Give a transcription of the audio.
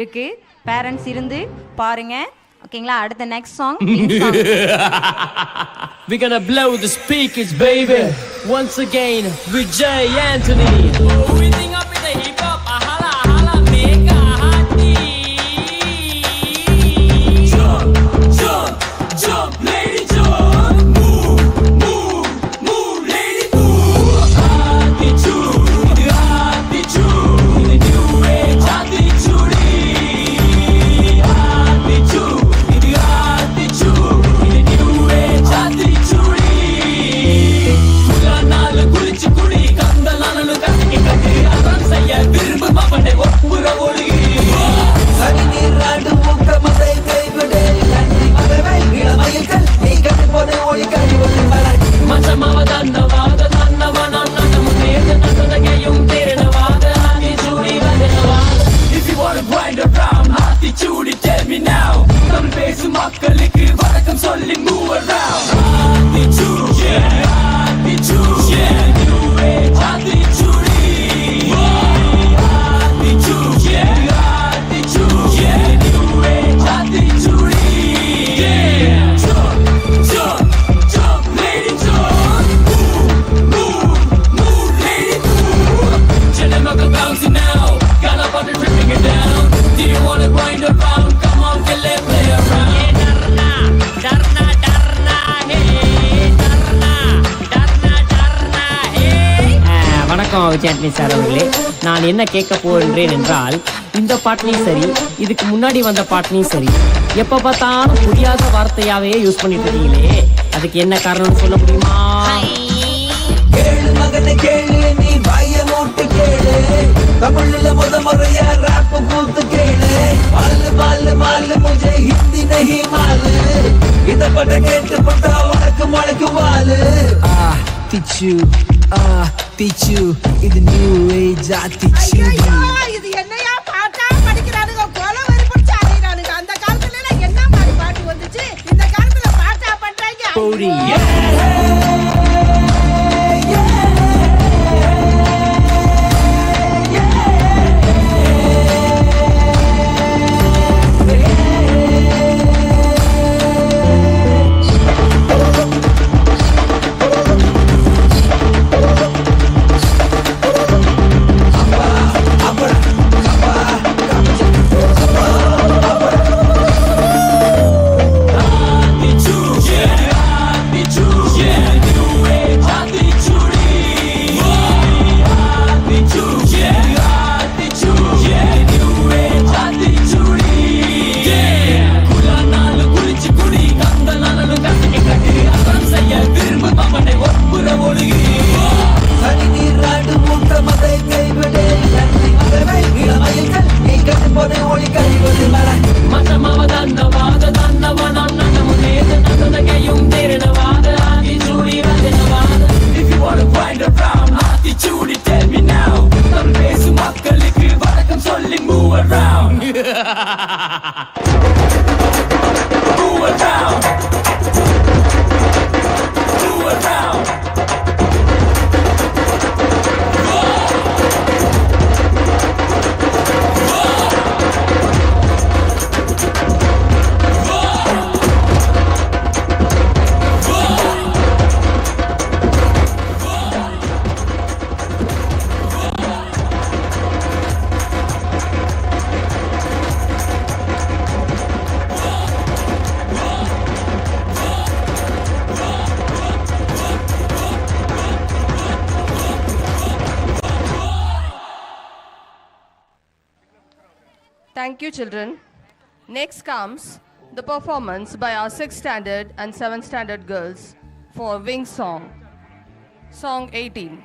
இருக்கு. பேரண்ட்ஸ் இருந்து பாருங்க. ஓகேங்களா? அடுத்த next song We're gonna blow the speakers, baby. Once again with Jay Anthony. Breathing up in the hip hop, hala hala mega hearty. Jump, jump, jump, lady jump. Move, move, move, lady move. Hearty choo, hearty choo. The new age hearty chudi. Hearty choo, hearty choo. The new age hearty chudi. Kulanalu kulichu kudi kandalanalu kathi kathi adan sayya virbu mapade oppura odi. Sani niradu mukka madai kaivide nandri magavai ilamayilkal nee kattu pode odi karivodu mara Machamavadanna vada nannavana nadamuneda nadadagayum terenavada hati chudi vadenavada. If you wanna grind around hati chudi, tell me now. Tamil pesum makkalukku vanakkam solli move around. Hati chudi, yeah, hati chudi, yeah, new age hati chudi. Hati chudi, yeah, hati chudi, yeah, new age hati chudi. Yeah, jump, jump, jump, lady jump. Move, move, lady move. Janamaga bouncing now, got up on the tripping it down. Do you wanna grind around? Come on, get let play around. Yeah, darna, darna, hey, darna, darna, darna, hey. வணக்கம் Vijayandi sir அவர்களே. நான் என்ன கேட்க போகின்றேன் என்றால், இந்த பாட்டிலையும் சரி, இதுக்கு முன்னாடி வந்த பாட்டிலையும் சரி, எப்போ பார்த்தாலும் புரியாத வார்த்தையாவே யூஸ் பண்ணிட்டு இருக்கீங்களே, அதுக்கு என்ன காரணம்னு சொல்ல முடியுமா? கேளு மகனே கேளு நீ வாய மூட்டு கேளு தமிழ்ல முறையா ராப் கூத்து கேளு மாலு மாலு மாலு முझे हिंदी नहीं मालू இத பட கேட்டு பட்டா உனக்கு முளைக்கு வாலு திச்சு இது நியூ ஏஜ் திச்சு இது என்னையா பாட்டா படிக்கிறானுங்க கொலை வெறி பிடிச்சு அலையறானுங்க. அந்த காலத்துல எல்லாம் என்ன மாதிரி பாட்டு வந்துச்சு? இந்த காலத்துல பாட்டா பண்றாங்க. போடி. சனி நீராடு மூட்ட மதை கைவிடே நன்றி மகவை இளமயில்கள் நீ கட்டு போதை ஒளி கழிவது மர Machamavadanna vada nannavana nadamuneda nadadagayum terenavada hati chudi vadenavada. If you wanna grind around hati chudi, tell me now. Tamil pesum makkalukku vanakkam solli move around. Move around. Move around. Thank you, children. Next comes the performance by our 6th standard and 7th standard girls for Wing Song, Song 18.